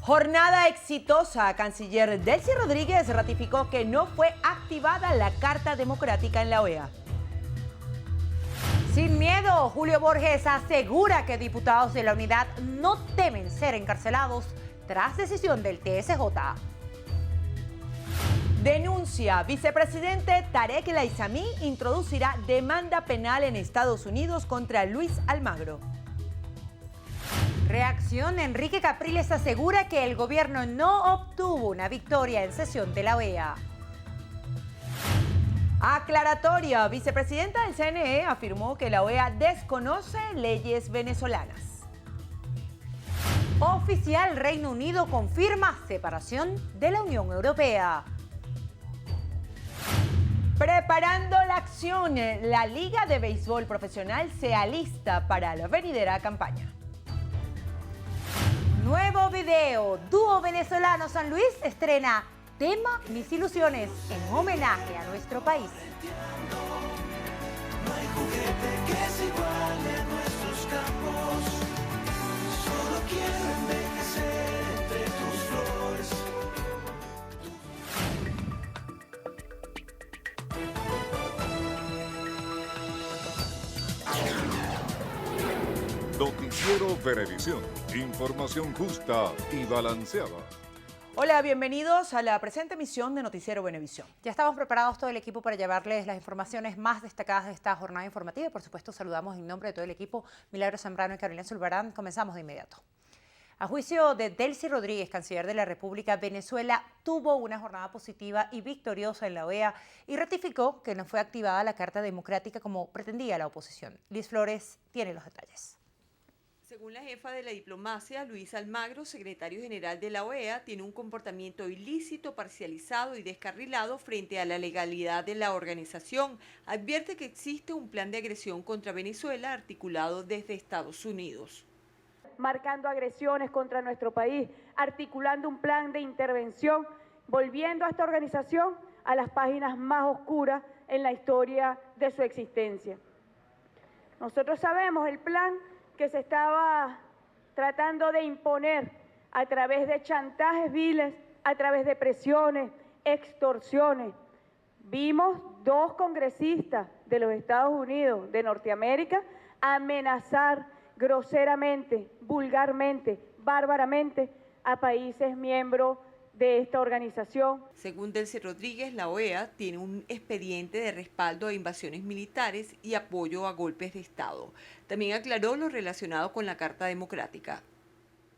Jornada exitosa. Canciller Delcy Rodríguez ratificó que no fue activada la Carta Democrática en la OEA. Sin miedo, Julio Borges asegura que diputados de la Unidad no temen ser encarcelados tras decisión del TSJ. Denuncia. Vicepresidente Tarek El Aissami introducirá demanda penal en Estados Unidos contra Luis Almagro. Reacción. Enrique Capriles asegura que el gobierno no obtuvo una victoria en sesión de la OEA. Aclaratoria. Vicepresidenta del CNE afirmó que la OEA desconoce leyes venezolanas. Oficial. Reino Unido confirma separación de la Unión Europea. Preparando la acción. La Liga de Béisbol Profesional se alista para la venidera campaña. Nuevo video. Dúo venezolano San Luis estrena tema Mis Ilusiones en homenaje a nuestro país. No hay juguete que se iguale a nuestros campos. Solo quiero envejecer entre tus flores. Noticiero Venevisión. Información justa y balanceada. Hola, bienvenidos a la presente emisión de Noticiero Venevisión. Ya estamos preparados todo el equipo para llevarles las informaciones más destacadas de esta jornada informativa. Por supuesto, saludamos en nombre de todo el equipo Milagros Zambrano y Carolina Zulbarán. Comenzamos de inmediato. A juicio de Delcy Rodríguez, canciller de la República, Venezuela tuvo una jornada positiva y victoriosa en la OEA y ratificó que no fue activada la Carta Democrática como pretendía la oposición. Liz Flores tiene los detalles. Según la jefa de la diplomacia, Luis Almagro, secretario general de la OEA, tiene un comportamiento ilícito, parcializado y descarrilado frente a la legalidad de la organización. Advierte que existe un plan de agresión contra Venezuela articulado desde Estados Unidos. Marcando agresiones contra nuestro país, articulando un plan de intervención, volviendo a esta organización a las páginas más oscuras en la historia de su existencia. Nosotros sabemos el plan que se estaba tratando de imponer a través de chantajes viles, a través de presiones, extorsiones. Vimos 2 congresistas de los Estados Unidos de Norteamérica amenazar groseramente, vulgarmente, bárbaramente a países miembros de esta organización. Según Delcy Rodríguez, la OEA tiene un expediente de respaldo a invasiones militares y apoyo a golpes de Estado. También aclaró lo relacionado con la Carta Democrática.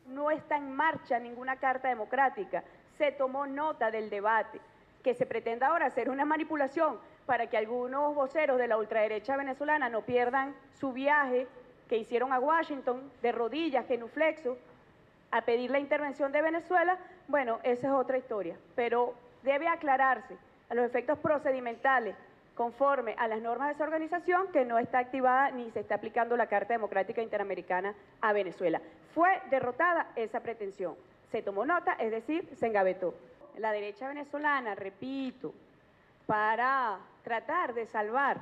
No está en marcha ninguna Carta Democrática. Se tomó nota del debate. Que se pretenda ahora hacer una manipulación para que algunos voceros de la ultraderecha venezolana no pierdan su viaje que hicieron a Washington de rodillas, genuflexos, a pedir la intervención de Venezuela, bueno, esa es otra historia. Pero debe aclararse a los efectos procedimentales, conforme a las normas de esa organización, que no está activada ni se está aplicando la Carta Democrática Interamericana a Venezuela. Fue derrotada esa pretensión. Se tomó nota, es decir, se engavetó. La derecha venezolana, repito, para tratar de salvar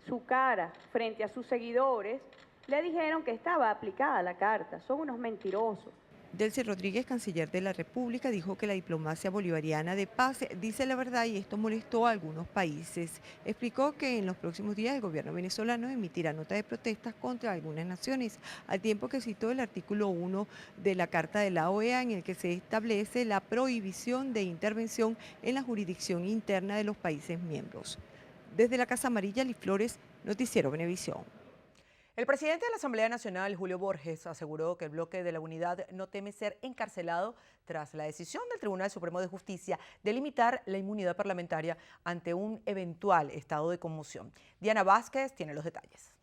su cara frente a sus seguidores, le dijeron que estaba aplicada la carta. Son unos mentirosos. Delcy Rodríguez, canciller de la República, dijo que la diplomacia bolivariana de paz dice la verdad y esto molestó a algunos países. Explicó que en los próximos días el gobierno venezolano emitirá nota de protestas contra algunas naciones, al tiempo que citó el artículo 1 de la Carta de la OEA en el que se establece la prohibición de intervención en la jurisdicción interna de los países miembros. Desde la Casa Amarilla, Liz Flores, Noticiero Venevisión. El presidente de la Asamblea Nacional, Julio Borges, aseguró que el bloque de la Unidad no teme ser encarcelado tras la decisión del Tribunal Supremo de Justicia de limitar la inmunidad parlamentaria ante un eventual estado de conmoción. Diana Vázquez tiene los detalles.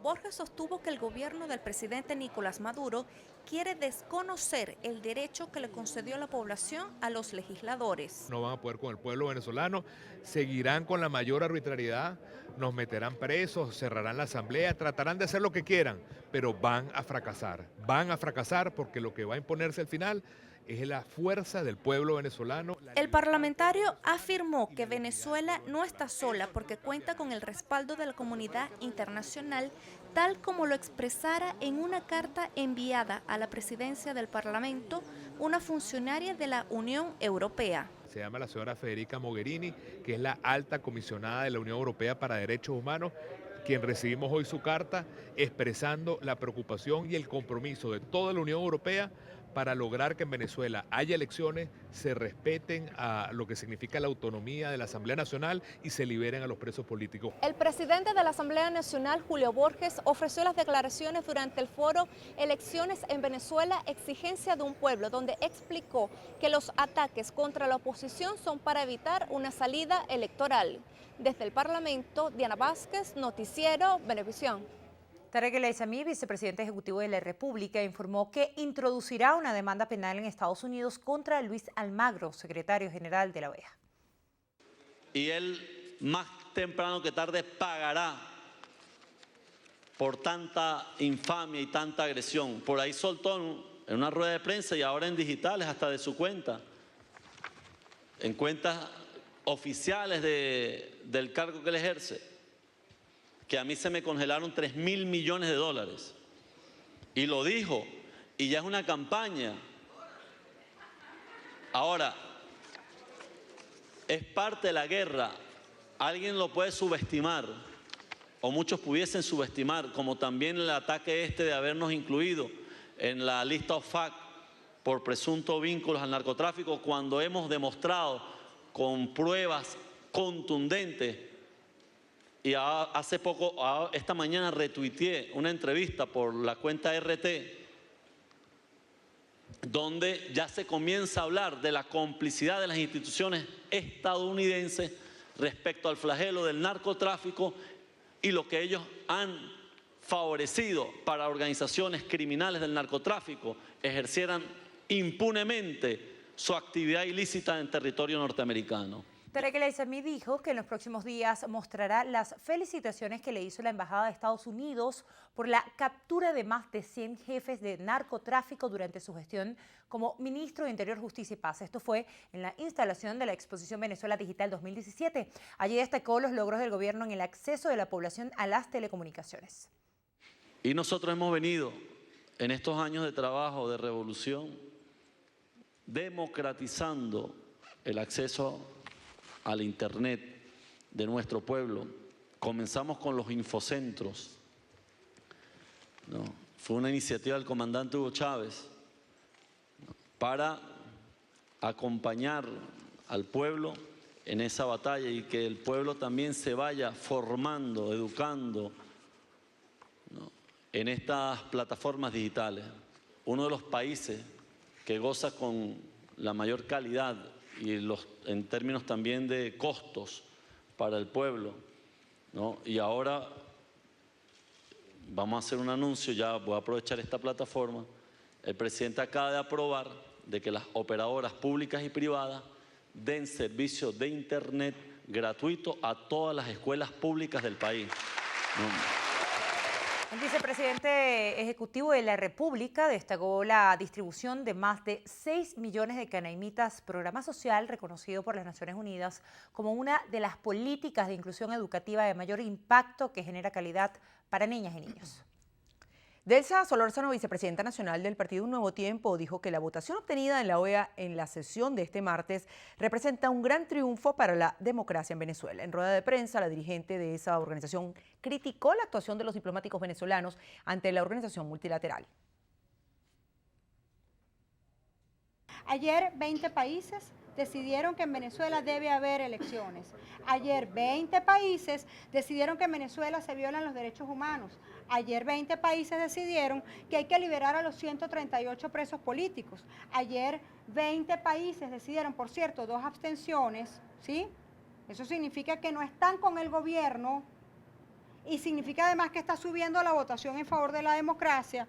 Borges sostuvo que el gobierno del presidente Nicolás Maduro quiere desconocer el derecho que le concedió la población a los legisladores. No van a poder con el pueblo venezolano, seguirán con la mayor arbitrariedad, nos meterán presos, cerrarán la asamblea, tratarán de hacer lo que quieran, pero van a fracasar porque lo que va a imponerse al final es la fuerza del pueblo venezolano. El parlamentario afirmó que Venezuela no está sola porque cuenta con el respaldo de la comunidad internacional tal como lo expresara en una carta enviada a la presidencia del Parlamento una funcionaria de la Unión Europea. Se llama la señora Federica Mogherini, que es la alta comisionada de la Unión Europea para Derechos Humanos, quien recibimos hoy su carta expresando la preocupación y el compromiso de toda la Unión Europea para lograr que en Venezuela haya elecciones, se respeten a lo que significa la autonomía de la Asamblea Nacional y se liberen a los presos políticos. El presidente de la Asamblea Nacional, Julio Borges, ofreció las declaraciones durante el foro Elecciones en Venezuela, exigencia de un pueblo, donde explicó que los ataques contra la oposición son para evitar una salida electoral. Desde el Parlamento, Diana Vázquez, Noticiero Venevisión. Tarek El Aissami, vicepresidente ejecutivo de la República, informó que introducirá una demanda penal en Estados Unidos contra Luis Almagro, secretario general de la OEA. Y él, más temprano que tarde, pagará por tanta infamia y tanta agresión. Por ahí soltó en una rueda de prensa y ahora en digitales hasta de su cuenta, en cuentas oficiales del cargo que él ejerce, que a mí se me congelaron 3.000 millones de dólares. Y lo dijo, y ya es una campaña. Ahora, es parte de la guerra. Alguien lo puede subestimar, o muchos pudiesen subestimar, como también el ataque de habernos incluido en la lista OFAC por presuntos vínculos al narcotráfico, cuando hemos demostrado con pruebas contundentes. Y hace poco, esta mañana retuiteé una entrevista por la cuenta RT, donde ya se comienza a hablar de la complicidad de las instituciones estadounidenses respecto al flagelo del narcotráfico y lo que ellos han favorecido para organizaciones criminales del narcotráfico ejercieran impunemente su actividad ilícita en territorio norteamericano. Tarek El Aissami dijo que en los próximos días mostrará las felicitaciones que le hizo la Embajada de Estados Unidos por la captura de más de 100 jefes de narcotráfico durante su gestión como ministro de Interior, Justicia y Paz. Esto fue en la instalación de la exposición Venezuela Digital 2017. Allí destacó los logros del gobierno en el acceso de la población a las telecomunicaciones. Y nosotros hemos venido en estos años de trabajo, de revolución, democratizando el acceso al Internet de nuestro pueblo. Comenzamos con los infocentros, ¿no? Fue una iniciativa del comandante Hugo Chávez, ¿no?, para acompañar al pueblo en esa batalla y que el pueblo también se vaya formando, educando, ¿no?, en estas plataformas digitales. Uno de los países que goza con la mayor calidad y en términos también de costos para el pueblo, ¿no? Y ahora vamos a hacer un anuncio, ya voy a aprovechar esta plataforma. El presidente acaba de aprobar de que las operadoras públicas y privadas den servicio de Internet gratuito a todas las escuelas públicas del país, ¿no? El vicepresidente ejecutivo de la República destacó la distribución de más de 6 millones de canaimitas, programa social reconocido por las Naciones Unidas como una de las políticas de inclusión educativa de mayor impacto que genera calidad para niñas y niños. Delsa Solórzano, vicepresidenta nacional del partido Un Nuevo Tiempo, dijo que la votación obtenida en la OEA en la sesión de este martes representa un gran triunfo para la democracia en Venezuela. En rueda de prensa, la dirigente de esa organización criticó la actuación de los diplomáticos venezolanos ante la organización multilateral. Ayer 20 países decidieron que en Venezuela debe haber elecciones. Ayer 20 países decidieron que en Venezuela se violan los derechos humanos. Ayer 20 países decidieron que hay que liberar a los 138 presos políticos. Ayer 20 países decidieron, por cierto, 2 abstenciones, ¿sí? Eso significa que no están con el gobierno y significa además que está subiendo la votación en favor de la democracia.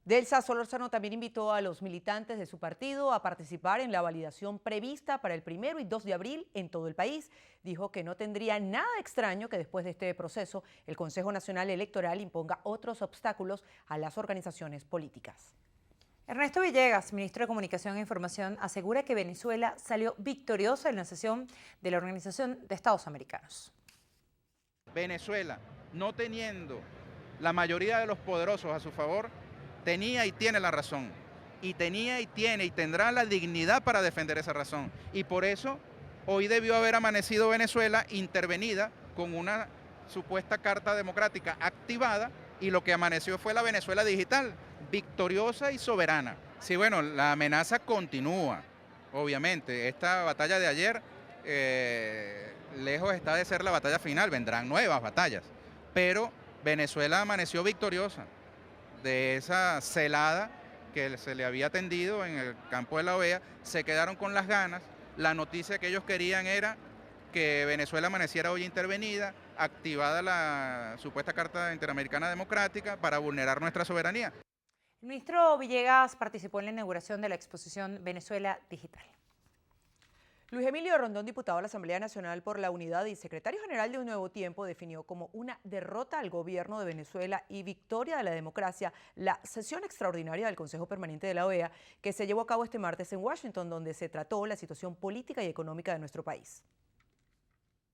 Delsa Solórzano también invitó a los militantes de su partido a participar en la validación prevista para el 1 y 2 de abril en todo el país. Dijo que no tendría nada extraño que después de este proceso el Consejo Nacional Electoral imponga otros obstáculos a las organizaciones políticas. Ernesto Villegas, ministro de Comunicación e Información, asegura que Venezuela salió victoriosa en la sesión de la Organización de Estados Americanos. Venezuela, no teniendo la mayoría de los poderosos a su favor, tenía y tiene la razón. Y tenía y tiene y tendrá la dignidad para defender esa razón. Y por eso hoy debió haber amanecido Venezuela intervenida con una supuesta carta democrática activada, y lo que amaneció fue la Venezuela digital, victoriosa y soberana. Sí, bueno, la amenaza continúa, obviamente. Esta batalla de ayer lejos está de ser la batalla final, vendrán nuevas batallas, pero Venezuela amaneció victoriosa de esa celada que se le había tendido en el campo de la OEA. Se quedaron con las ganas. La noticia que ellos querían era que Venezuela amaneciera hoy intervenida, activada la supuesta Carta Interamericana Democrática para vulnerar nuestra soberanía. El ministro Villegas participó en la inauguración de la exposición Venezuela Digital. Luis Emilio Rondón, diputado a la Asamblea Nacional por la Unidad y secretario general de Un Nuevo Tiempo, definió como una derrota al gobierno de Venezuela y victoria de la democracia la sesión extraordinaria del Consejo Permanente de la OEA que se llevó a cabo este martes en Washington, donde se trató la situación política y económica de nuestro país.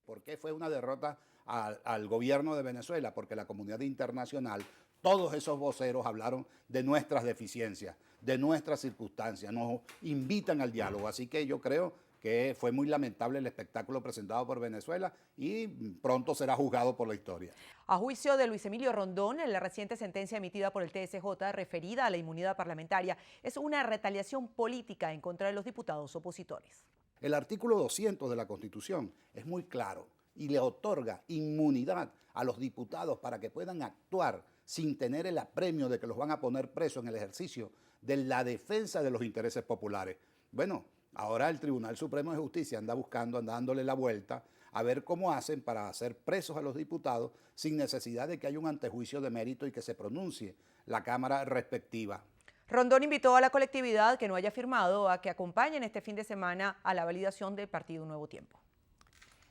¿Por qué fue una derrota al gobierno de Venezuela? Porque la comunidad internacional, todos esos voceros hablaron de nuestras deficiencias, de nuestras circunstancias, nos invitan al diálogo. Así que yo creo que fue muy lamentable el espectáculo presentado por Venezuela y pronto será juzgado por la historia. A juicio de Luis Emilio Rondón, la reciente sentencia emitida por el TSJ referida a la inmunidad parlamentaria es una retaliación política en contra de los diputados opositores. El artículo 200 de la Constitución es muy claro y le otorga inmunidad a los diputados para que puedan actuar sin tener el apremio de que los van a poner presos en el ejercicio de la defensa de los intereses populares. Bueno, ahora el Tribunal Supremo de Justicia anda dándole la vuelta a ver cómo hacen para hacer presos a los diputados sin necesidad de que haya un antejuicio de mérito y que se pronuncie la Cámara respectiva. Rondón invitó a la colectividad que no haya firmado a que acompañen este fin de semana a la validación del partido Un Nuevo Tiempo.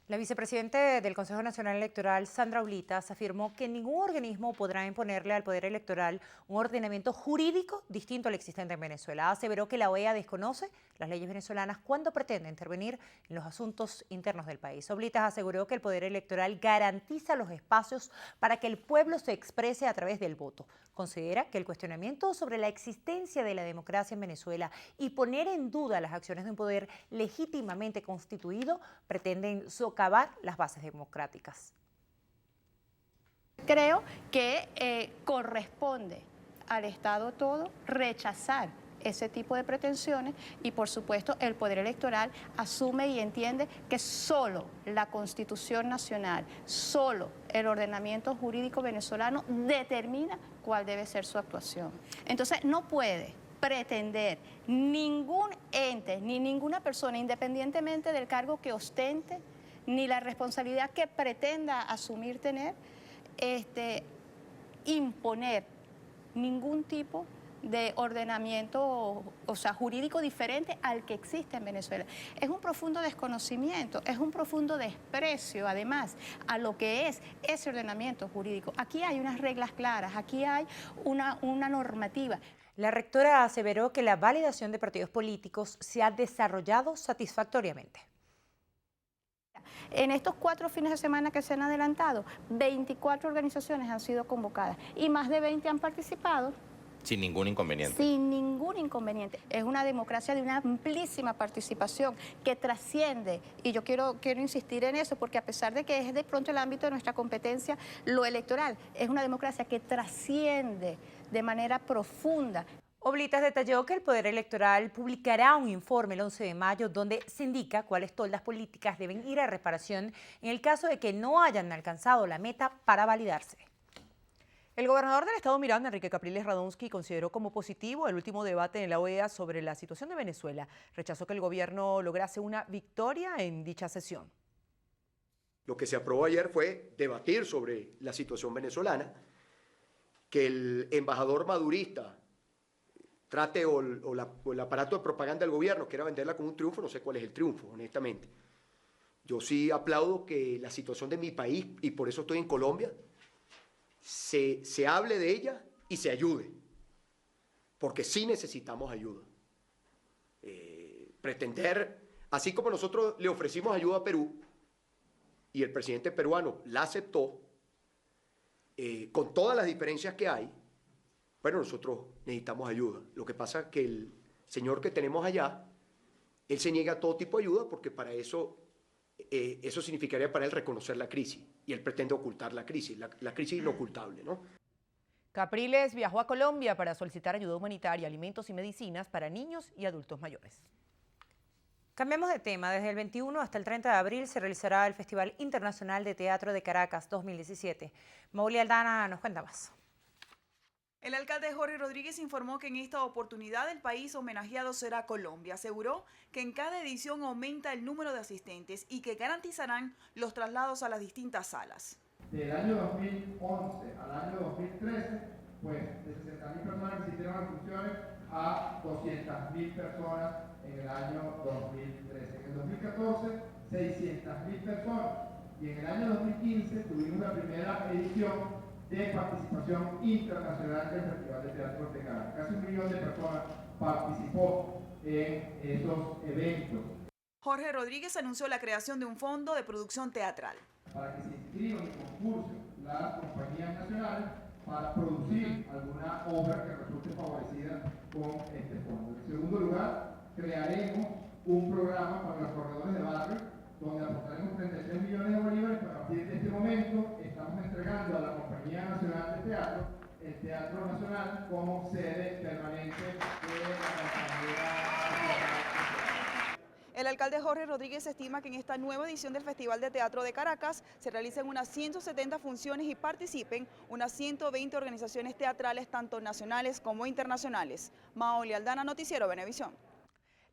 La vicepresidenta del Consejo Nacional Electoral, Sandra Ulitas, afirmó que ningún organismo podrá imponerle al Poder Electoral un ordenamiento jurídico distinto al existente en Venezuela. Aseveró que la OEA desconoce las leyes venezolanas cuando pretende intervenir en los asuntos internos del país. Ulitas aseguró que el Poder Electoral garantiza los espacios para que el pueblo se exprese a través del voto. Considera que el cuestionamiento sobre la existencia de la democracia en Venezuela y poner en duda las acciones de un poder legítimamente constituido pretenden socavar las bases democráticas. Creo que corresponde al Estado todo rechazar ese tipo de pretensiones y, por supuesto, el Poder Electoral asume y entiende que solo la Constitución Nacional, solo el ordenamiento jurídico venezolano determina cuál debe ser su actuación. Entonces, no puede pretender ningún ente ni ninguna persona, independientemente del cargo que ostente, ni la responsabilidad que pretenda asumir tener, imponer ningún tipo de ordenamiento, jurídico diferente al que existe en Venezuela. Es un profundo desconocimiento, es un profundo desprecio, además, a lo que es ese ordenamiento jurídico. Aquí hay unas reglas claras, aquí hay una normativa. La rectora aseveró que la validación de partidos políticos se ha desarrollado satisfactoriamente. En estos 4 fines de semana que se han adelantado, 24 organizaciones han sido convocadas y más de 20 han participado. Sin ningún inconveniente. Sin ningún inconveniente. Es una democracia de una amplísima participación que trasciende, y yo quiero insistir en eso, porque a pesar de que es de pronto el ámbito de nuestra competencia, lo electoral es una democracia que trasciende de manera profunda. Ulitas detalló que el Poder Electoral publicará un informe el 11 de mayo donde se indica cuáles toldas políticas deben ir a reparación en el caso de que no hayan alcanzado la meta para validarse. El gobernador del estado Miranda, Enrique Capriles Radonsky, consideró como positivo el último debate en la OEA sobre la situación de Venezuela. Rechazó que el gobierno lograse una victoria en dicha sesión. Lo que se aprobó ayer fue debatir sobre la situación venezolana, que el embajador madurista trate o el aparato de propaganda del gobierno quiera venderla como un triunfo. No sé cuál es el triunfo, honestamente. Yo sí aplaudo que la situación de mi país, y por eso estoy en Colombia, se hable de ella y se ayude, porque sí necesitamos ayuda. Pretender, así como nosotros le ofrecimos ayuda a Perú y el presidente peruano la aceptó, con todas las diferencias que hay, bueno, nosotros necesitamos ayuda. Lo que pasa es que el señor que tenemos allá, él se niega a todo tipo de ayuda porque para eso, eso significaría para él reconocer la crisis y él pretende ocultar la crisis inocultable, ¿no? Capriles viajó a Colombia para solicitar ayuda humanitaria, alimentos y medicinas para niños y adultos mayores. Cambiamos de tema. Desde el 21 hasta el 30 de abril se realizará el Festival Internacional de Teatro de Caracas 2017. Mauli Aldana nos cuenta más. El alcalde Jorge Rodríguez informó que en esta oportunidad el país homenajeado será Colombia. Aseguró que en cada edición aumenta el número de asistentes y que garantizarán los traslados a las distintas salas. Del año 2011 al año 2013, pues de 60.000 personas que asistieron a las funciones a 200.000 personas en el año 2013. En el 2014, 600.000 personas. Y en el año 2015 tuvimos la primera edición de participación internacional del Festival de Teatro de Caracas. Casi 1 millón de personas participó en esos eventos. Jorge Rodríguez anunció la creación de un fondo de producción teatral. Para que se inscriban en concurso las compañías nacionales para producir alguna obra que resulte favorecida con este fondo. En segundo lugar, crearemos un programa para los corredores de barrio, donde aportaremos 33 millones de bolívares. A partir de este momento estamos entregando a la Compañía Nacional de Teatro el Teatro Nacional como sede permanente de la Compañía. El alcalde Jorge Rodríguez estima que en esta nueva edición del Festival de Teatro de Caracas se realicen unas 170 funciones y participen unas 120 organizaciones teatrales, tanto nacionales como internacionales. Maoli Aldana, Noticiero Venevisión.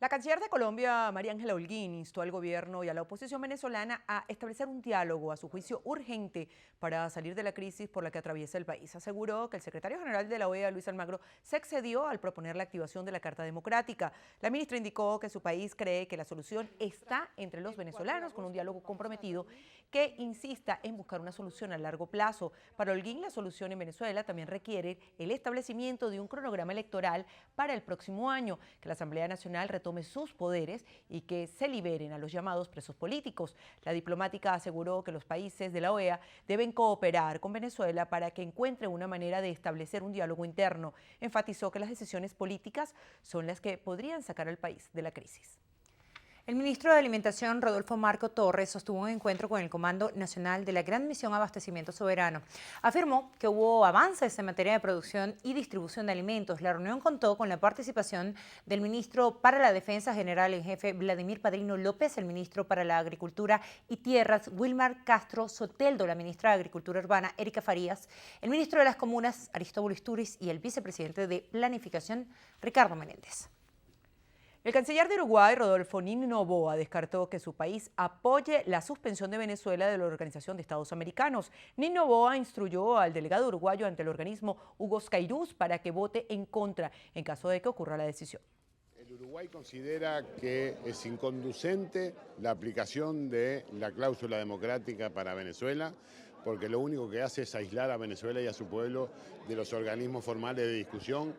La canciller de Colombia, María Ángela Holguín, instó al gobierno y a la oposición venezolana a establecer un diálogo, a su juicio urgente, para salir de la crisis por la que atraviesa el país. Aseguró que el secretario general de la OEA, Luis Almagro, se excedió al proponer la activación de la Carta Democrática. La ministra indicó que su país cree que la solución está entre los venezolanos, con un diálogo comprometido que insista en buscar una solución a largo plazo. Para Holguín, la solución en Venezuela también requiere el establecimiento de un cronograma electoral para el próximo año, que la Asamblea Nacional retome sus poderes y que se liberen a los llamados presos políticos. La diplomática aseguró que los países de la OEA deben cooperar con Venezuela para que encuentre una manera de establecer un diálogo interno. Enfatizó que las decisiones políticas son las que podrían sacar al país de la crisis. El ministro de Alimentación, Rodolfo Marco Torres, sostuvo un encuentro con el Comando Nacional de la Gran Misión Abastecimiento Soberano. Afirmó que hubo avances en materia de producción y distribución de alimentos. La reunión contó con la participación del ministro para la Defensa General en Jefe, Vladimir Padrino López, el ministro para la Agricultura y Tierras, Wilmar Castro Soteldo, la ministra de Agricultura Urbana, Erika Farías, el ministro de las Comunas, Aristóbulo Isturiz, y el vicepresidente de Planificación, Ricardo Menéndez. El canciller de Uruguay, Rodolfo Nin Noboa, descartó que su país apoye la suspensión de Venezuela de la Organización de Estados Americanos. Nin Noboa instruyó al delegado uruguayo ante el organismo, Hugo Scairuz, para que vote en contra en caso de que ocurra la decisión. El Uruguay considera que es inconducente la aplicación de la cláusula democrática para Venezuela, porque lo único que hace es aislar a Venezuela y a su pueblo de los organismos formales de discusión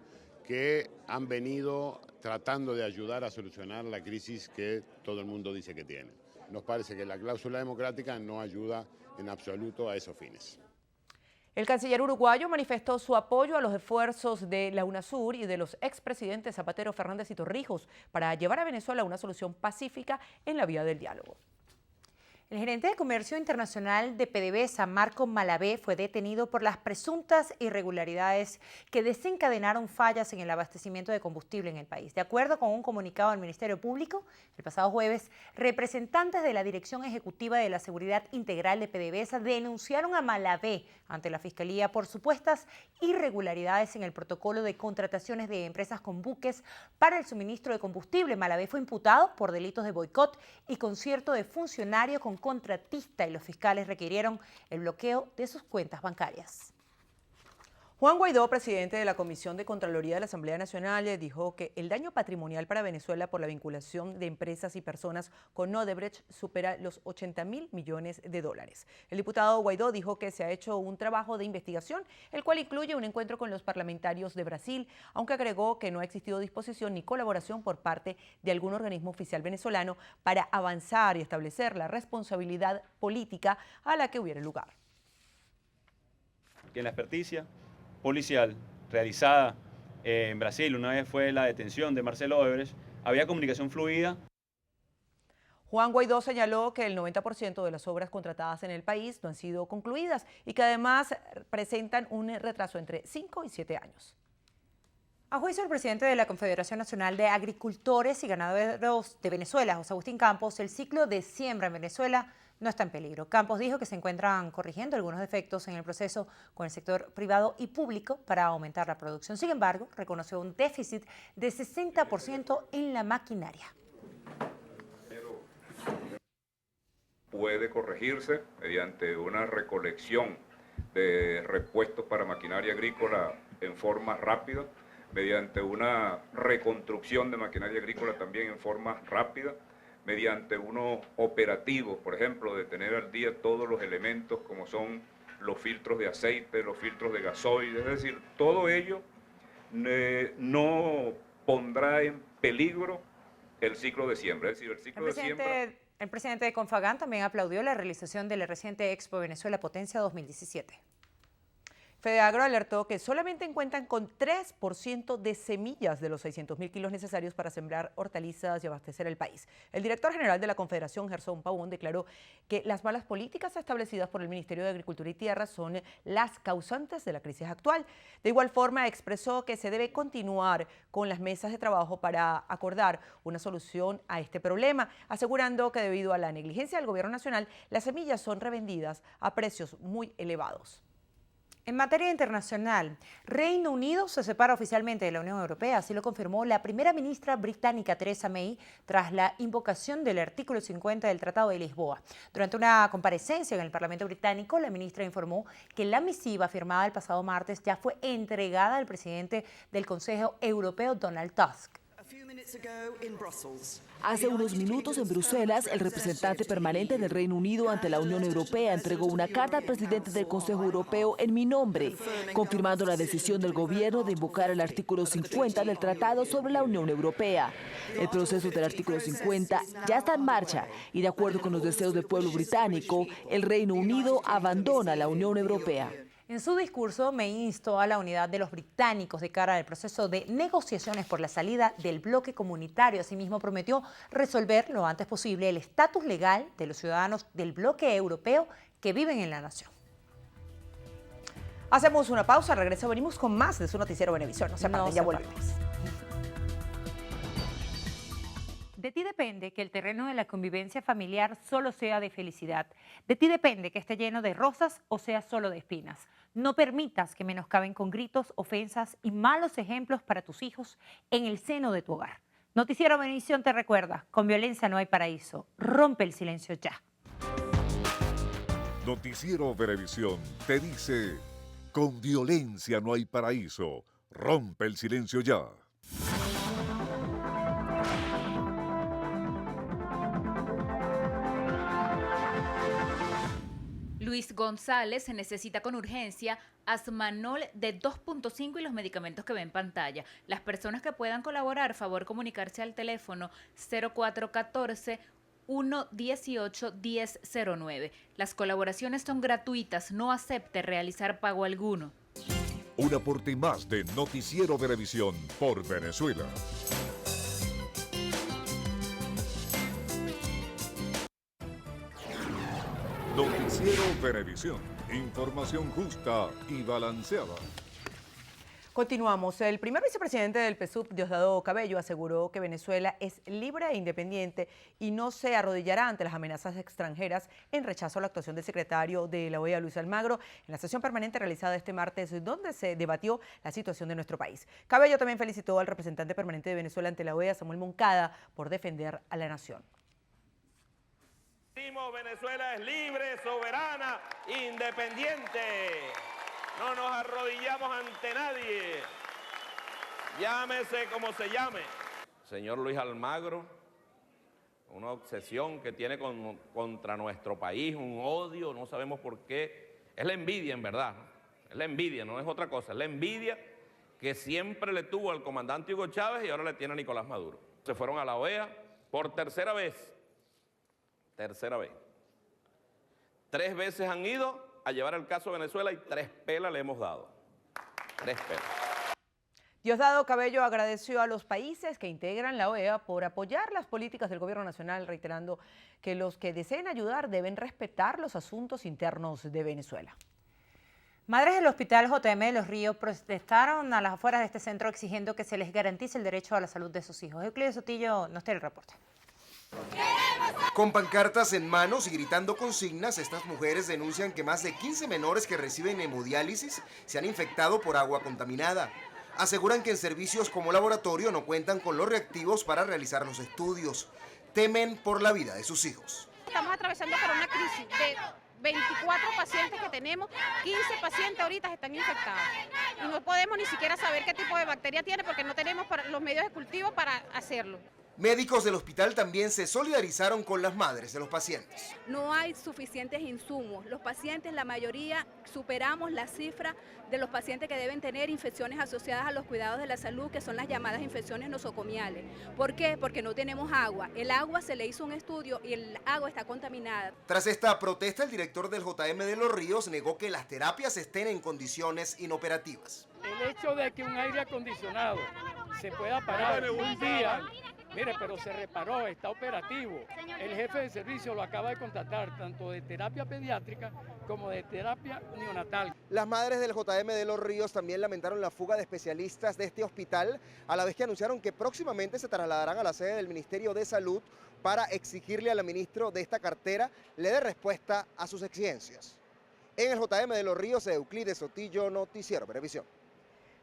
que han venido tratando de ayudar a solucionar la crisis que todo el mundo dice que tiene. Nos parece que la cláusula democrática no ayuda en absoluto a esos fines. El canciller uruguayo manifestó su apoyo a los esfuerzos de la UNASUR y de los expresidentes Zapatero, Fernández y Torrijos para llevar a Venezuela una solución pacífica en la vía del diálogo. El gerente de Comercio Internacional de PDVSA, Marco Malavé, fue detenido por las presuntas irregularidades que desencadenaron fallas en el abastecimiento de combustible en el país. De acuerdo con un comunicado del Ministerio Público, el pasado jueves, representantes de la Dirección Ejecutiva de la Seguridad Integral de PDVSA denunciaron a Malavé ante la Fiscalía por supuestas irregularidades en el protocolo de contrataciones de empresas con buques para el suministro de combustible. Malavé fue imputado por delitos de boicot y concierto de funcionarios con contratista, y los fiscales requirieron el bloqueo de sus cuentas bancarias. Juan Guaidó, presidente de la Comisión de Contraloría de la Asamblea Nacional, dijo que el daño patrimonial para Venezuela por la vinculación de empresas y personas con Odebrecht supera los 80.000 millones de dólares. El diputado Guaidó dijo que se ha hecho un trabajo de investigación, el cual incluye un encuentro con los parlamentarios de Brasil, aunque agregó que no ha existido disposición ni colaboración por parte de algún organismo oficial venezolano para avanzar y establecer la responsabilidad política a la que hubiera lugar. que en la experticia policial realizada en Brasil, una vez fue la detención de Marcelo Odebrecht, había comunicación fluida. Juan Guaidó señaló que el 90% de las obras contratadas en el país no han sido concluidas y que además presentan un retraso entre 5 y 7 años. A juicio del presidente de la Confederación Nacional de Agricultores y Ganaderos de Venezuela, José Agustín Campos, el ciclo de siembra en Venezuela no está en peligro. Campos dijo que se encuentran corrigiendo algunos defectos en el proceso con el sector privado y público para aumentar la producción. Sin embargo, reconoció un déficit de 60% en la maquinaria. Puede corregirse mediante una recolección de repuestos para maquinaria agrícola en forma rápida, mediante una reconstrucción de maquinaria agrícola también en forma rápida, mediante unos operativos, por ejemplo, de tener al día todos los elementos como son los filtros de aceite, los filtros de gasoil, es decir, todo ello no pondrá en peligro el ciclo de siembra, es decir, el ciclo de siembra... El presidente de Confagán también aplaudió la realización de la reciente Expo Venezuela Potencia 2017. Fedeagro alertó que solamente cuentan con 3% de semillas de los 600.000 kilos necesarios para sembrar hortalizas y abastecer el país. El director general de la Confederación, Gerson Pavón, declaró que las malas políticas establecidas por el Ministerio de Agricultura y Tierra son las causantes de la crisis actual. De igual forma, expresó que se debe continuar con las mesas de trabajo para acordar una solución a este problema, asegurando que debido a la negligencia del Gobierno Nacional, las semillas son revendidas a precios muy elevados. En materia internacional, Reino Unido se separa oficialmente de la Unión Europea, así lo confirmó la primera ministra británica Theresa May tras la invocación del artículo 50 del Tratado de Lisboa. Durante una comparecencia en el Parlamento británico, la ministra informó que la misiva firmada el pasado martes ya fue entregada al presidente del Consejo Europeo, Donald Tusk. Hace unos minutos en Bruselas, el representante permanente del Reino Unido ante la Unión Europea entregó una carta al presidente del Consejo Europeo en mi nombre, confirmando la decisión del gobierno de invocar el artículo 50 del Tratado sobre la Unión Europea. El proceso del artículo 50 ya está en marcha y, de acuerdo con los deseos del pueblo británico, el Reino Unido abandona la Unión Europea. En su discurso, May instó a la unidad de los británicos de cara al proceso de negociaciones por la salida del bloque comunitario. Asimismo, prometió resolver lo antes posible el estatus legal de los ciudadanos del bloque europeo que viven en la nación. Hacemos una pausa, al regreso venimos con más de su noticiero Venevisión. No se aparten, ya volvemos. De ti depende que el terreno de la convivencia familiar solo sea de felicidad. De ti depende que esté lleno de rosas o sea solo de espinas. No permitas que menoscaben con gritos, ofensas y malos ejemplos para tus hijos en el seno de tu hogar. Noticiero Venevisión te recuerda, con violencia no hay paraíso. Rompe el silencio ya. Noticiero Venevisión te dice, con violencia no hay paraíso. Rompe el silencio ya. Luis González se necesita con urgencia Asmanol de 2.5 y los medicamentos que ve en pantalla. Las personas que puedan colaborar, favor comunicarse al teléfono 0414 118 1009. Las colaboraciones son gratuitas, no acepte realizar pago alguno. Un aporte más de Noticiero Venevisión por Venezuela. Noticiero Venevisión, información justa y balanceada. Continuamos. El primer vicepresidente del PSUV, Diosdado Cabello, aseguró que Venezuela es libre e independiente y no se arrodillará ante las amenazas extranjeras en rechazo a la actuación del secretario de la OEA, Luis Almagro, en la sesión permanente realizada este martes, donde se debatió la situación de nuestro país. Cabello también felicitó al representante permanente de Venezuela ante la OEA, Samuel Moncada, por defender a la nación. Venezuela es libre, soberana, independiente. No nos arrodillamos ante nadie. Llámese como se llame. Señor Luis Almagro, una obsesión que tiene contra nuestro país, un odio, no sabemos por qué. Es la envidia, en verdad. Es la envidia, no es otra cosa. Es la envidia que siempre le tuvo al comandante Hugo Chávez y ahora le tiene a Nicolás Maduro. Se fueron a la OEA por tercera vez. Tercera vez. 3 veces han ido a llevar el caso de Venezuela y 3 pelas le hemos dado. 3 pelas. Diosdado Cabello agradeció a los países que integran la OEA por apoyar las políticas del gobierno nacional, reiterando que los que deseen ayudar deben respetar los asuntos internos de Venezuela. Madres del Hospital JM de Los Ríos protestaron a las afueras de este centro exigiendo que se les garantice el derecho a la salud de sus hijos. Euclides Sotillo nos tiene el reporte. Con pancartas en manos y gritando consignas, estas mujeres denuncian que más de 15 menores que reciben hemodiálisis se han infectado por agua contaminada. Aseguran que en servicios como laboratorio no cuentan con los reactivos para realizar los estudios. Temen por la vida de sus hijos. Estamos atravesando por una crisis de 24 pacientes que tenemos, 15 pacientes ahorita están infectados. Y no podemos ni siquiera saber qué tipo de bacteria tiene porque no tenemos los medios de cultivo para hacerlo. Médicos del hospital también se solidarizaron con las madres de los pacientes. No hay suficientes insumos. Los pacientes, la mayoría, superamos la cifra de los pacientes que deben tener infecciones asociadas a los cuidados de la salud, que son las llamadas infecciones nosocomiales. ¿Por qué? Porque no tenemos agua. El agua se le hizo un estudio y el agua está contaminada. Tras esta protesta, el director del JM de Los Ríos negó que las terapias estén en condiciones inoperativas. El hecho de que un aire acondicionado se pueda parar un día, mire, pero se reparó, está operativo. El jefe de servicio lo acaba de contratar, tanto de terapia pediátrica como de terapia neonatal. Las madres del JM de Los Ríos también lamentaron la fuga de especialistas de este hospital, a la vez que anunciaron que próximamente se trasladarán a la sede del Ministerio de Salud para exigirle al ministro de esta cartera le dé respuesta a sus exigencias. En el JM de Los Ríos, Euclides Sotillo, Noticiero Venevisión.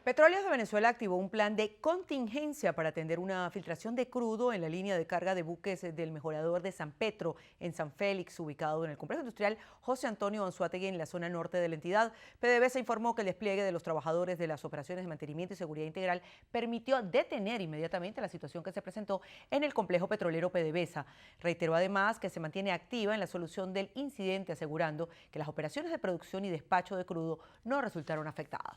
Petróleos de Venezuela activó un plan de contingencia para atender una filtración de crudo en la línea de carga de buques del mejorador de San Petro en San Félix, ubicado en el complejo industrial José Antonio Anzoátegui en la zona norte de la entidad. PDVSA informó que el despliegue de los trabajadores de las operaciones de mantenimiento y seguridad integral permitió detener inmediatamente la situación que se presentó en el complejo petrolero PDVSA. Reiteró además que se mantiene activa en la solución del incidente, asegurando que las operaciones de producción y despacho de crudo no resultaron afectadas.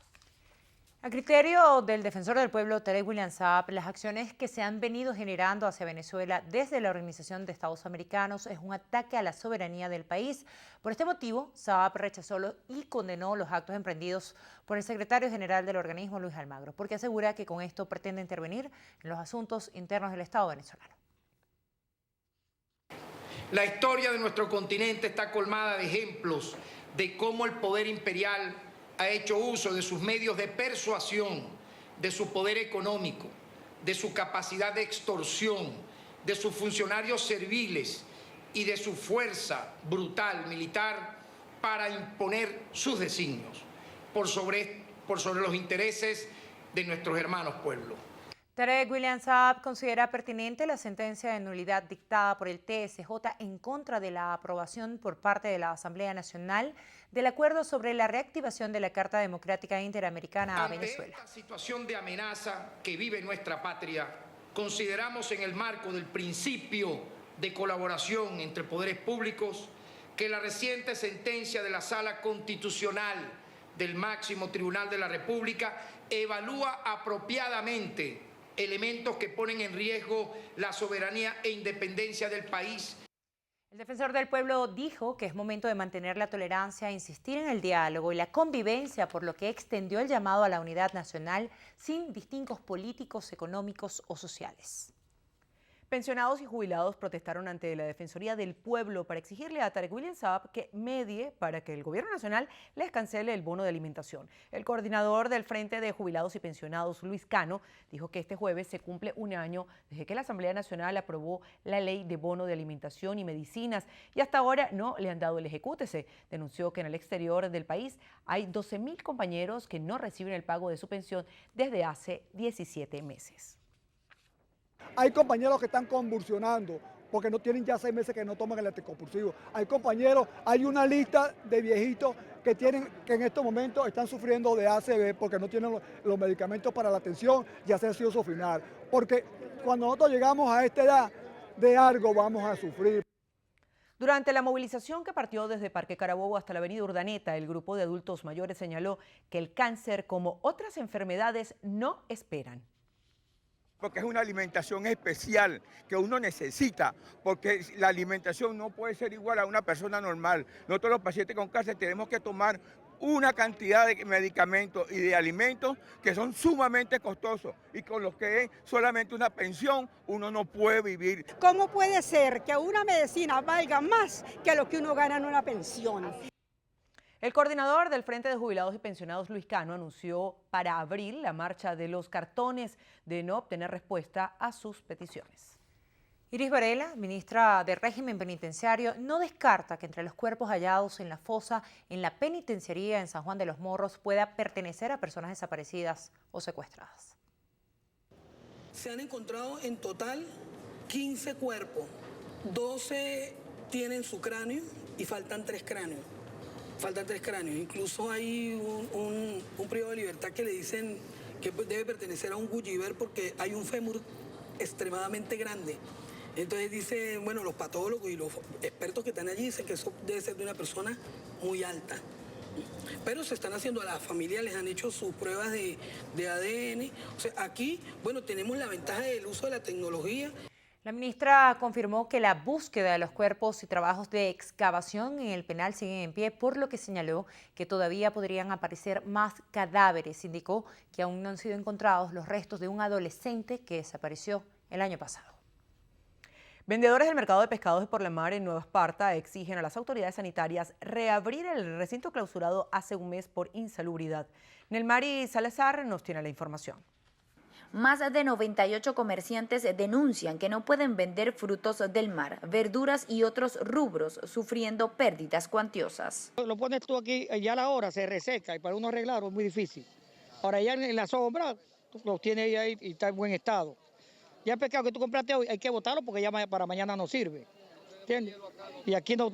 A criterio del defensor del pueblo, Tarek William Saab, las acciones que se han venido generando hacia Venezuela desde la Organización de Estados Americanos es un ataque a la soberanía del país. Por este motivo, Saab rechazó y condenó los actos emprendidos por el secretario general del organismo, Luis Almagro, porque asegura que con esto pretende intervenir en los asuntos internos del Estado venezolano. La historia de nuestro continente está colmada de ejemplos de cómo el poder imperial ha hecho uso de sus medios de persuasión, de su poder económico, de su capacidad de extorsión, de sus funcionarios serviles y de su fuerza brutal militar para imponer sus designios por sobre los intereses de nuestros hermanos pueblos. Tarek William Saab considera pertinente la sentencia de nulidad dictada por el TSJ en contra de la aprobación por parte de la Asamblea Nacional del acuerdo sobre la reactivación de la Carta Democrática Interamericana a Venezuela. Ante esta situación de amenaza que vive nuestra patria, consideramos en el marco del principio de colaboración entre poderes públicos que la reciente sentencia de la Sala Constitucional del Máximo Tribunal de la República evalúa apropiadamente elementos que ponen en riesgo la soberanía e independencia del país. El defensor del pueblo dijo que es momento de mantener la tolerancia, insistir en el diálogo y la convivencia, por lo que extendió el llamado a la unidad nacional sin distingos políticos, económicos o sociales. Pensionados y jubilados protestaron ante la Defensoría del Pueblo para exigirle a Tarek William Saab que medie para que el Gobierno Nacional les cancele el bono de alimentación. El coordinador del Frente de Jubilados y Pensionados, Luis Cano, dijo que este jueves se cumple un año desde que la Asamblea Nacional aprobó la ley de bono de alimentación y medicinas y hasta ahora no le han dado el ejecútese. Denunció que en el exterior del país hay 12.000 compañeros que no reciben el pago de su pensión desde hace 17 meses. Hay compañeros que están convulsionando porque no tienen ya 6 meses que no toman el anticonvulsivo. Hay compañeros, hay una lista de viejitos que en estos momentos están sufriendo de ACV porque no tienen los medicamentos para la atención y hacer su final. Porque cuando nosotros llegamos a esta edad, de algo vamos a sufrir. Durante la movilización que partió desde Parque Carabobo hasta la avenida Urdaneta, el grupo de adultos mayores señaló que el cáncer, como otras enfermedades, no esperan. porque es una alimentación especial que uno necesita, porque la alimentación no puede ser igual a una persona normal. Nosotros los pacientes con cáncer tenemos que tomar una cantidad de medicamentos y de alimentos que son sumamente costosos y con los que es solamente una pensión uno no puede vivir. ¿Cómo puede ser que una medicina valga más que lo que uno gana en una pensión? El coordinador del Frente de Jubilados y Pensionados, Luis Cano, anunció para abril la marcha de los cartones de no obtener respuesta a sus peticiones. Iris Varela, ministra de Régimen Penitenciario, no descarta que entre los cuerpos hallados en la fosa en la penitenciaría en San Juan de los Morros pueda pertenecer a personas desaparecidas o secuestradas. Se han encontrado en total 15 cuerpos, 12 tienen su cráneo y faltan 3 cráneos. Incluso hay un privado de libertad que le dicen que debe pertenecer a un Gulliver porque hay un fémur extremadamente grande. Entonces dicen, bueno, los patólogos y los expertos que están allí dicen que eso debe ser de una persona muy alta. Pero se están haciendo, a las familias les han hecho sus pruebas de ADN. O sea, aquí, bueno, tenemos la ventaja del uso de la tecnología. La ministra confirmó que la búsqueda de los cuerpos y trabajos de excavación en el penal siguen en pie, por lo que señaló que todavía podrían aparecer más cadáveres. Indicó que aún no han sido encontrados los restos de un adolescente que desapareció el año pasado. Vendedores del mercado de pescados de Por la Mar en Nueva Esparta exigen a las autoridades sanitarias reabrir el recinto clausurado hace un mes por insalubridad. Nelmari Salazar nos tiene la información. Más de 98 comerciantes denuncian que no pueden vender frutos del mar, verduras y otros rubros, sufriendo pérdidas cuantiosas. Lo pones tú aquí, ya a la hora se reseca y para uno arreglarlo es muy difícil. Ahora ya en la sombra, tú lo tienes ahí y está en buen estado. Ya el pescado que tú compraste hoy hay que botarlo porque ya para mañana no sirve. ¿Entiendes? Y aquí no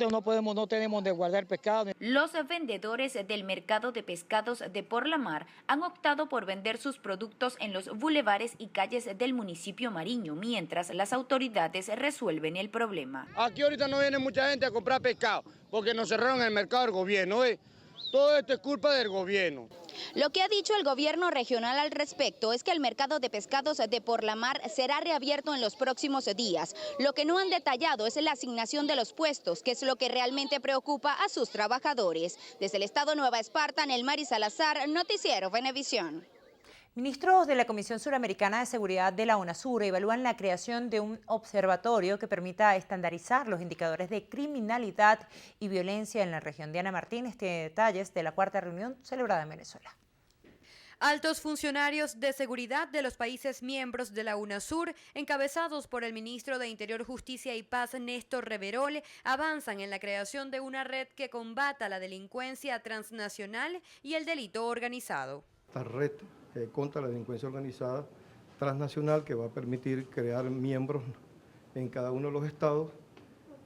tenemos de guardar pescado. Los vendedores del mercado de pescados de Por la Mar han optado por vender sus productos en los bulevares y calles del municipio Mariño, mientras las autoridades resuelven el problema. Aquí ahorita no viene mucha gente a comprar pescado porque nos cerraron el mercado del gobierno. Todo esto es culpa del gobierno. Lo que ha dicho el gobierno regional al respecto es que el mercado de pescados de Por la Mar será reabierto en los próximos días. Lo que no han detallado es la asignación de los puestos, que es lo que realmente preocupa a sus trabajadores. Desde el estado Nueva Esparta, Nelmari Salazar, Noticiero Venevisión. Ministros de la Comisión Suramericana de Seguridad de la UNASUR evalúan la creación de un observatorio que permita estandarizar los indicadores de criminalidad y violencia en la región. Diana Martínez tiene detalles de la cuarta reunión celebrada en Venezuela. Altos funcionarios de seguridad de los países miembros de la UNASUR, encabezados por el ministro de Interior, Justicia y Paz, Néstor Reverol, avanzan en la creación de una red que combata la delincuencia transnacional y el delito organizado. Esta red contra la delincuencia organizada transnacional que va a permitir crear miembros en cada uno de los estados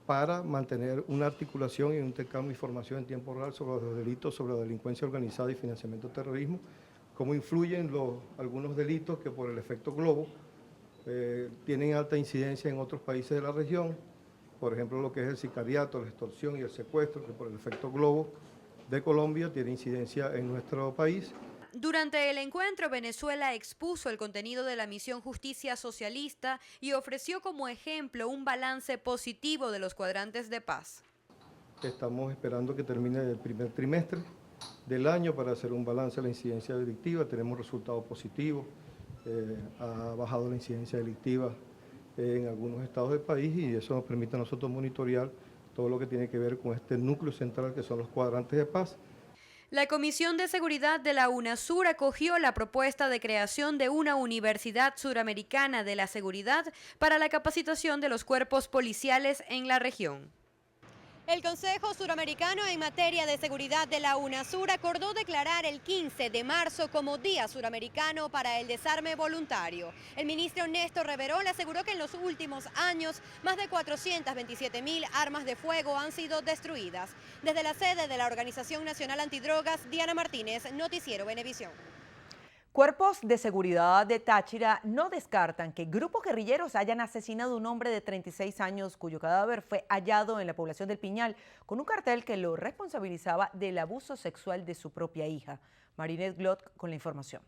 para mantener una articulación y un intercambio de información en tiempo real sobre los delitos, sobre la delincuencia organizada y financiamiento del terrorismo, cómo influyen algunos delitos que por el efecto globo tienen alta incidencia en otros países de la región, por ejemplo lo que es el sicariato, la extorsión y el secuestro, que por el efecto globo de Colombia tiene incidencia en nuestro país. Durante el encuentro, Venezuela expuso el contenido de la misión Justicia Socialista y ofreció como ejemplo un balance positivo de los cuadrantes de paz. Estamos esperando que termine el primer trimestre del año para hacer un balance de la incidencia delictiva. Tenemos resultados positivos, ha bajado la incidencia delictiva en algunos estados del país y eso nos permite a nosotros monitorear todo lo que tiene que ver con este núcleo central que son los cuadrantes de paz. La Comisión de Seguridad de la UNASUR acogió la propuesta de creación de una Universidad Suramericana de la Seguridad para la capacitación de los cuerpos policiales en la región. El Consejo Suramericano en materia de seguridad de la UNASUR acordó declarar el 15 de marzo como Día Suramericano para el Desarme Voluntario. El ministro Néstor Reverol aseguró que en los últimos años más de 427.000 armas de fuego han sido destruidas. Desde la sede de la Organización Nacional Antidrogas, Diana Martínez, Noticiero Venevisión. Cuerpos de seguridad de Táchira no descartan que grupos guerrilleros hayan asesinado a un hombre de 36 años cuyo cadáver fue hallado en la población del Piñal con un cartel que lo responsabilizaba del abuso sexual de su propia hija. Marinette Glot con la información.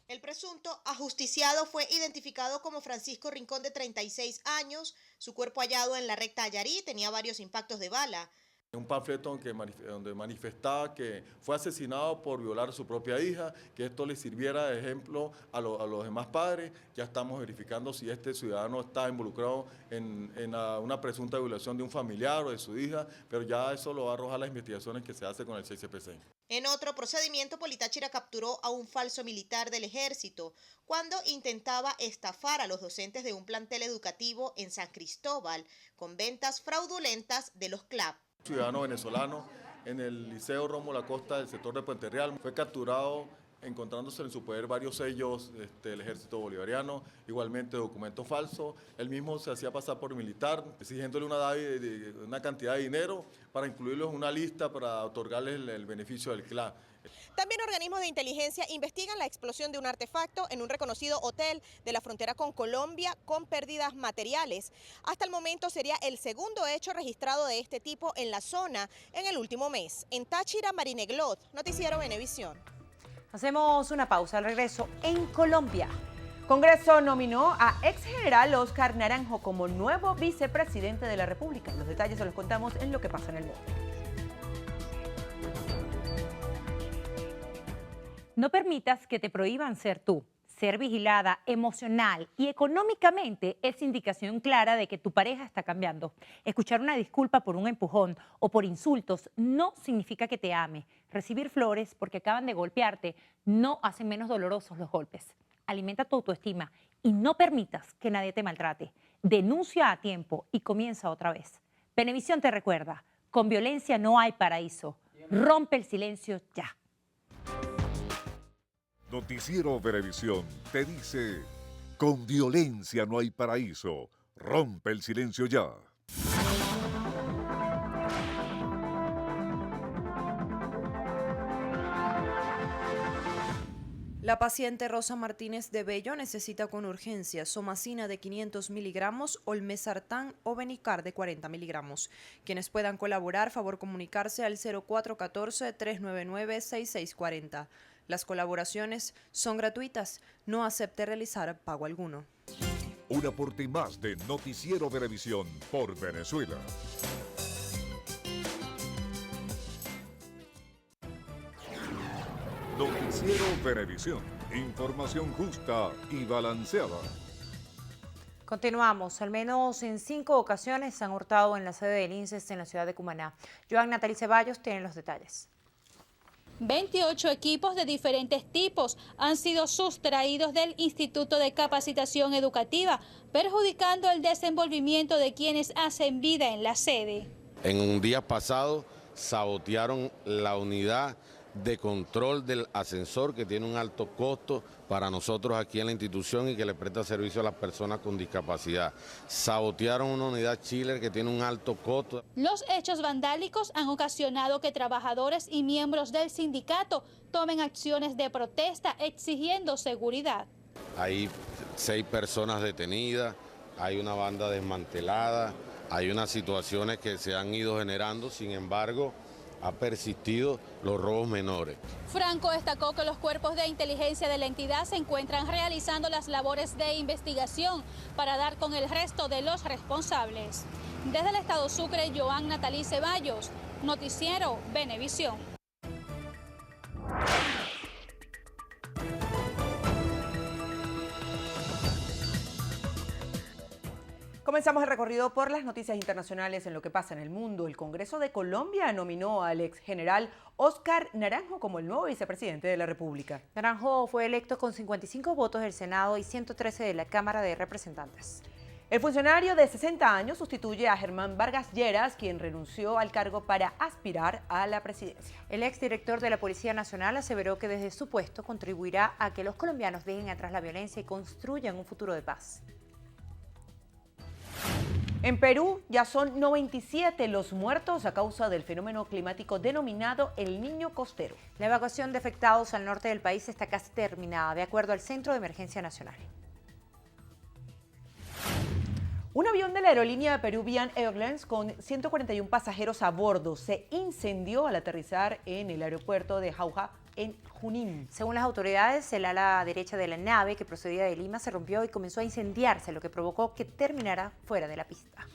El presunto ajusticiado fue identificado como Francisco Rincón, de 36 años. Su cuerpo hallado en la recta Ayarí tenía varios impactos de bala. Un panfleto donde manifestaba que fue asesinado por violar a su propia hija, que esto le sirviera de ejemplo a los demás padres. Ya estamos verificando si este ciudadano está involucrado en una presunta violación de un familiar o de su hija, pero ya eso lo va a arrojar las investigaciones que se hacen con el CICPC. En otro procedimiento, Politáchira capturó a un falso militar del ejército cuando intentaba estafar a los docentes de un plantel educativo en San Cristóbal con ventas fraudulentas de los CLAP. Ciudadano venezolano en el Liceo Rómulo Acosta del sector de Puente Real fue capturado encontrándose en su poder varios sellos del ejército bolivariano, igualmente documentos falsos. Él mismo se hacía pasar por militar, exigiéndole una cantidad de dinero para incluirlos en una lista para otorgarles el beneficio del CLA. También organismos de inteligencia investigan la explosión de un artefacto en un reconocido hotel de la frontera con Colombia con pérdidas materiales. Hasta el momento sería el segundo hecho registrado de este tipo en la zona en el último mes. En Táchira, Marineglot, Noticiero Venevisión. Hacemos una pausa. Al regreso, en Colombia, Congreso nominó a ex general Oscar Naranjo como nuevo vicepresidente de la República. Los detalles se los contamos en Lo que pasa en el mundo. No permitas que te prohíban ser tú. Ser vigilada emocional y económicamente es indicación clara de que tu pareja está cambiando. Escuchar una disculpa por un empujón o por insultos no significa que te ame. Recibir flores porque acaban de golpearte no hace menos dolorosos los golpes. Alimenta tu autoestima y no permitas que nadie te maltrate. Denuncia a tiempo y comienza otra vez. Venevisión te recuerda, con violencia no hay paraíso. Rompe el silencio ya. Noticiero Venevisión te dice, con violencia no hay paraíso, rompe el silencio ya. La paciente Rosa Martínez de Bello necesita con urgencia somacina de 500 miligramos, olmesartán o Benicar de 40 miligramos. Quienes puedan colaborar, favor comunicarse al 0414-399-6640. Las colaboraciones son gratuitas, no acepte realizar pago alguno. Un aporte más de Noticiero Venevisión por Venezuela. Noticiero Venevisión, información justa y balanceada. Continuamos. Al menos en 5 ocasiones se han hurtado en la sede del INSES en la ciudad de Cumaná. Joan Natalie Ceballos tiene los detalles. 28 equipos de diferentes tipos han sido sustraídos del Instituto de Capacitación Educativa, perjudicando el desenvolvimiento de quienes hacen vida en la sede. En un día pasado sabotearon la unidad de control del ascensor, que tiene un alto costo para nosotros aquí en la institución y que le presta servicio a las personas con discapacidad. Sabotearon una unidad chiller que tiene un alto costo. Los hechos vandálicos han ocasionado que trabajadores y miembros del sindicato tomen acciones de protesta exigiendo seguridad. Hay 6 personas detenidas, hay una banda desmantelada, hay unas situaciones que se han ido generando, sin embargo, ha persistido los robos menores. Franco destacó que los cuerpos de inteligencia de la entidad se encuentran realizando las labores de investigación para dar con el resto de los responsables. Desde el estado Sucre, Joan Natalie Ceballos, Noticiero Venevisión. Comenzamos el recorrido por las noticias internacionales en Lo que pasa en el mundo. El Congreso de Colombia nominó al ex general Oscar Naranjo como el nuevo vicepresidente de la República. Naranjo fue electo con 55 votos del Senado y 113 de la Cámara de Representantes. El funcionario de 60 años sustituye a Germán Vargas Lleras, quien renunció al cargo para aspirar a la presidencia. El exdirector de la Policía Nacional aseveró que desde su puesto contribuirá a que los colombianos dejen atrás la violencia y construyan un futuro de paz. En Perú ya son 97 los muertos a causa del fenómeno climático denominado El Niño Costero. La evacuación de afectados al norte del país está casi terminada, de acuerdo al Centro de Emergencia Nacional. Un avión de la aerolínea Peruvian Airlines con 141 pasajeros a bordo se incendió al aterrizar en el aeropuerto de Jauja, en Junín. Según las autoridades, el ala derecha de la nave que procedía de Lima se rompió y comenzó a incendiarse, lo que provocó que terminara fuera de la pista.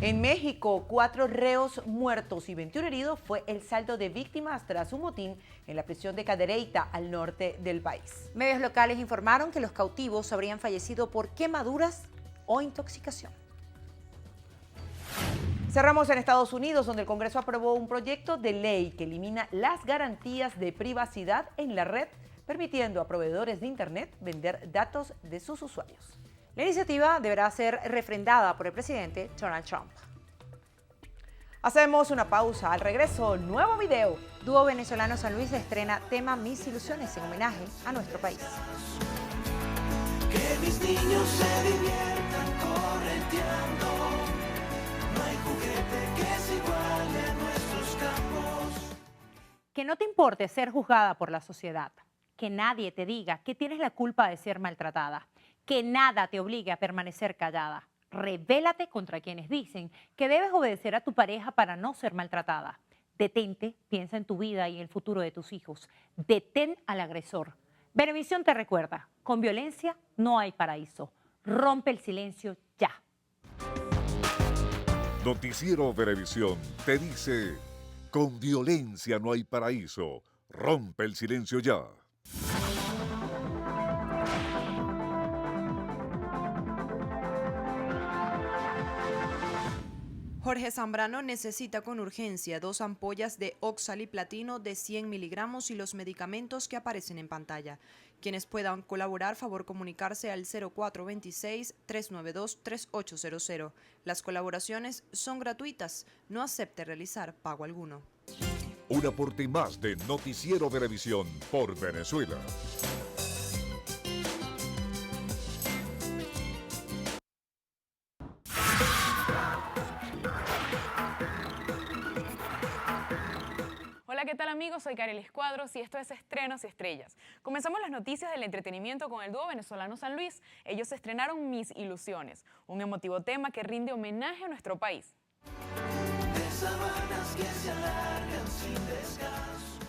En México, 4 reos muertos y 21 heridos fue el saldo de víctimas tras un motín en la prisión de Cadereyta, al norte del país. Medios locales informaron que los cautivos habrían fallecido por quemaduras o intoxicación. Cerramos en Estados Unidos, donde el Congreso aprobó un proyecto de ley que elimina las garantías de privacidad en la red, permitiendo a proveedores de Internet vender datos de sus usuarios. La iniciativa deberá ser refrendada por el presidente Donald Trump. Hacemos una pausa. Al regreso, nuevo video. Dúo venezolano San Luis estrena tema Mis Ilusiones en homenaje a nuestro país. Que mis niños se diviertan correteando. No hay juguete que se iguale a nuestros campos. Que no te importe ser juzgada por la sociedad. Que nadie te diga que tienes la culpa de ser maltratada. Que nada te obligue a permanecer callada. Rebélate contra quienes dicen que debes obedecer a tu pareja para no ser maltratada. Detente, piensa en tu vida y en el futuro de tus hijos. Detén al agresor. Venevisión te recuerda, con violencia no hay paraíso. Rompe el silencio ya. Noticiero Venevisión te dice, con violencia no hay paraíso. Rompe el silencio ya. Jorge Zambrano necesita con urgencia 2 ampollas de oxaliplatino de 100 miligramos y los medicamentos que aparecen en pantalla. Quienes puedan colaborar, favor comunicarse al 0426-392-3800. Las colaboraciones son gratuitas, no acepte realizar pago alguno. Un aporte más de Noticiero Venevisión por Venezuela. Hola, ¿qué tal amigos? Soy Carelis Cuadros y esto es Estrenos y Estrellas. Comenzamos las noticias del entretenimiento con el dúo venezolano San Luis. Ellos estrenaron Mis Ilusiones, un emotivo tema que rinde homenaje a nuestro país. De sabanas que se alargan sin descanso.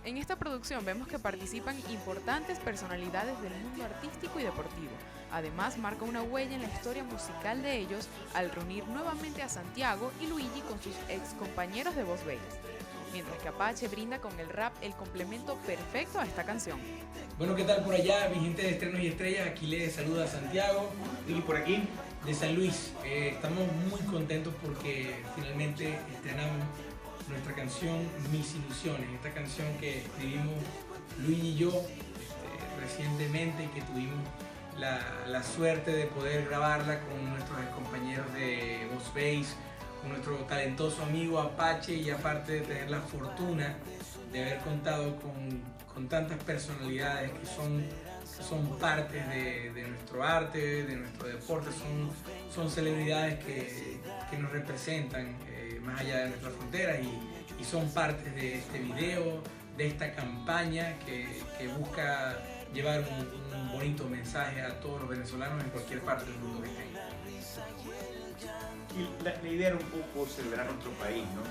En esta producción vemos que participan importantes personalidades del mundo artístico y deportivo. Además, marca una huella en la historia musical de ellos al reunir nuevamente a Santiago y Luigi con sus ex compañeros de Voz Bellas. Mientras que Apache brinda con el rap el complemento perfecto a esta canción. Bueno, ¿qué tal por allá, mi gente de Estrenos y Estrellas? Aquí les saluda Santiago. Y por aquí, de San Luis. Estamos muy contentos porque finalmente estrenamos nuestra canción Mis Ilusiones. Esta canción que escribimos Luis y yo recientemente y que tuvimos la suerte de poder grabarla con nuestros compañeros de Voz Bass, con nuestro talentoso amigo Apache, y aparte de tener la fortuna de haber contado con tantas personalidades que son partes de nuestro arte, de nuestro deporte, son celebridades que nos representan más allá de nuestras fronteras y son partes de este video, de esta campaña que busca llevar un bonito mensaje a todos los venezolanos en cualquier parte del mundo que estén. Y la idea era un poco celebrar nuestro país, ¿no?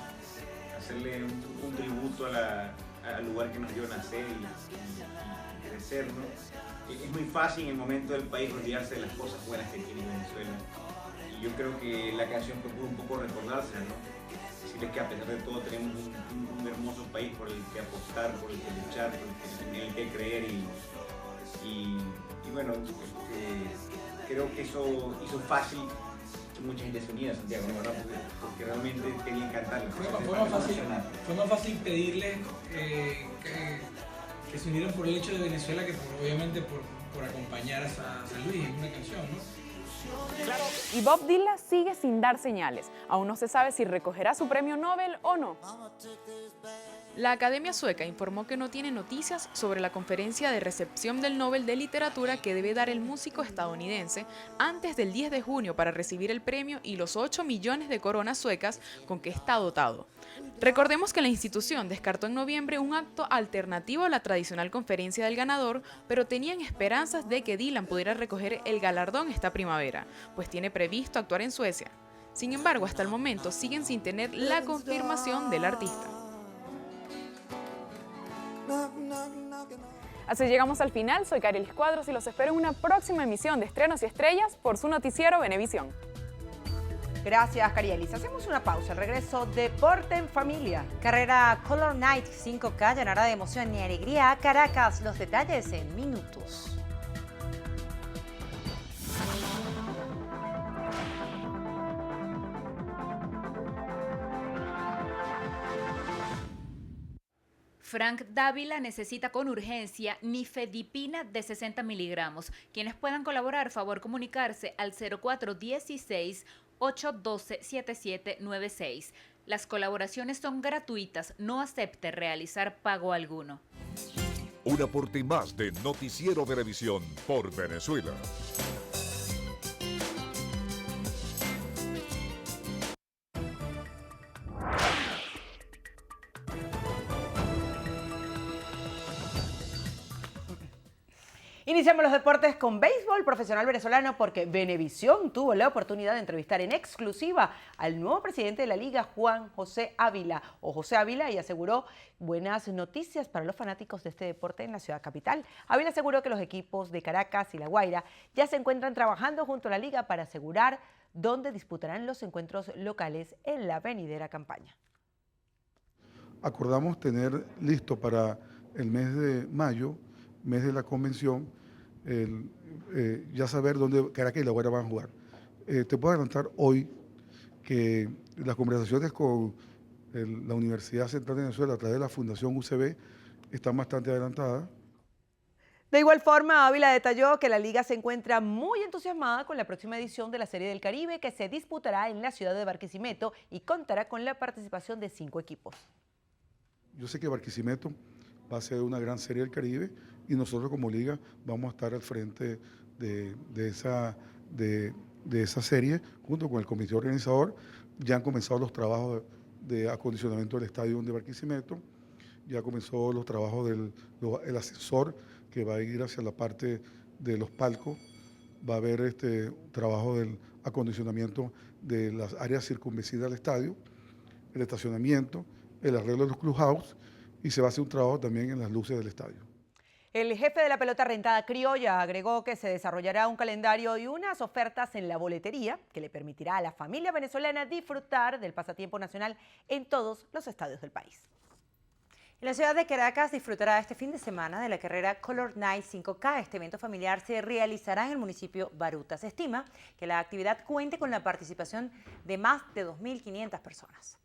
Hacerle un tributo al lugar que nos dio nacer y crecer, ¿no? Es muy fácil en el momento del país olvidarse de las cosas buenas que tiene Venezuela. Y yo creo que la canción procura un poco recordarse, ¿no? Decirles que a pesar de todo tenemos un hermoso país por el que apostar, por el que luchar, en el que creer y bueno, creo que eso hizo fácil que mucha gente se uniera a Santiago, ¿no? ¿Verdad? Porque realmente querían cantar. Fue más fácil pedirles que se unieran por el hecho de Venezuela que obviamente por acompañar a San Luis en una canción, ¿no? Claro. Y Bob Dylan sigue sin dar señales. Aún no se sabe si recogerá su premio Nobel o no. La Academia Sueca informó que no tiene noticias sobre la conferencia de recepción del Nobel de Literatura que debe dar el músico estadounidense antes del 10 de junio para recibir el premio y los 8 millones de coronas suecas con que está dotado. Recordemos que la institución descartó en noviembre un acto alternativo a la tradicional conferencia del ganador, pero tenían esperanzas de que Dylan pudiera recoger el galardón esta primavera, pues tiene previsto actuar en Suecia. Sin embargo, hasta el momento siguen sin tener la confirmación del artista. Así llegamos al final. Soy Carelis Cuadros y los espero en una próxima emisión de Estrenos y Estrellas por su noticiero Venevisión. Gracias, Carielis. Hacemos una pausa. El regreso Deporte en Familia. Carrera Color Night 5K llenará de emoción y alegría a Caracas. Los detalles en minutos. Frank Dávila necesita con urgencia nifedipina de 60 miligramos. Quienes puedan colaborar, favor comunicarse al 0416-812-7796. Las colaboraciones son gratuitas, no acepte realizar pago alguno. Un aporte más de Noticiero Venevisión por Venezuela. Iniciamos los deportes con béisbol profesional venezolano porque Venevisión tuvo la oportunidad de entrevistar en exclusiva al nuevo presidente de la liga, Juan José Ávila, y aseguró buenas noticias para los fanáticos de este deporte en la ciudad capital. Ávila aseguró que los equipos de Caracas y La Guaira ya se encuentran trabajando junto a la liga para asegurar dónde disputarán los encuentros locales en la venidera campaña. Acordamos tener listo para el mes de mayo, mes de la convención, ya saber dónde Caracas y La Guaira van a jugar. Te puedo adelantar hoy que las conversaciones con la Universidad Central de Venezuela a través de la Fundación UCB están bastante adelantadas. De igual forma, Ávila detalló que la liga se encuentra muy entusiasmada con la próxima edición de la Serie del Caribe que se disputará en la ciudad de Barquisimeto y contará con la participación de 5 equipos. Yo sé que Barquisimeto va a ser una gran Serie del Caribe y nosotros como liga vamos a estar al frente de esa serie junto con el comité organizador. Ya han comenzado los trabajos de acondicionamiento del estadio de Barquisimeto, ya comenzó los trabajos del ascensor que va a ir hacia la parte de los palcos, va a haber trabajo del acondicionamiento de las áreas circunvecinas al estadio, el estacionamiento, el arreglo de los clubhouse y se va a hacer un trabajo también en las luces del estadio. El jefe de la pelota rentada criolla agregó que se desarrollará un calendario y unas ofertas en la boletería que le permitirá a la familia venezolana disfrutar del pasatiempo nacional en todos los estadios del país. La ciudad de Caracas disfrutará este fin de semana de la carrera Color Night 5K. Este evento familiar se realizará en el municipio Baruta. Se estima que la actividad cuente con la participación de más de 2.500 personas.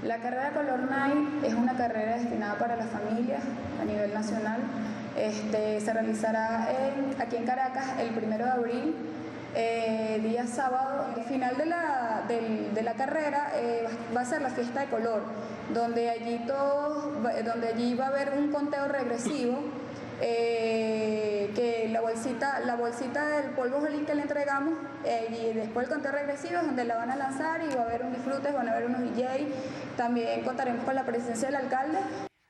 La carrera Color Night es una carrera destinada para las familias a nivel nacional. Se realizará aquí en Caracas el 1 de abril, día sábado. Al final de la carrera va a ser la fiesta de color, donde allí va a haber un conteo regresivo. Que la bolsita del polvo Jolín que le entregamos y después el conteo regresivo es donde la van a lanzar y va a haber un disfrute, van a haber unos DJ, también contaremos con la presencia del alcalde.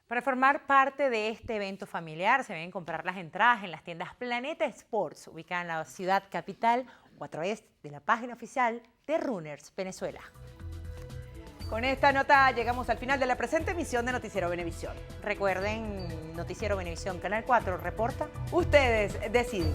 Para formar parte de este evento familiar se deben comprar las entradas en las tiendas Planeta Sports, ubicada en la ciudad capital o a través de la página oficial de Runners Venezuela. Con esta nota llegamos al final de la presente emisión de Noticiero Venevisión. Recuerden, Noticiero Venevisión, Canal 4, reporta. Ustedes deciden.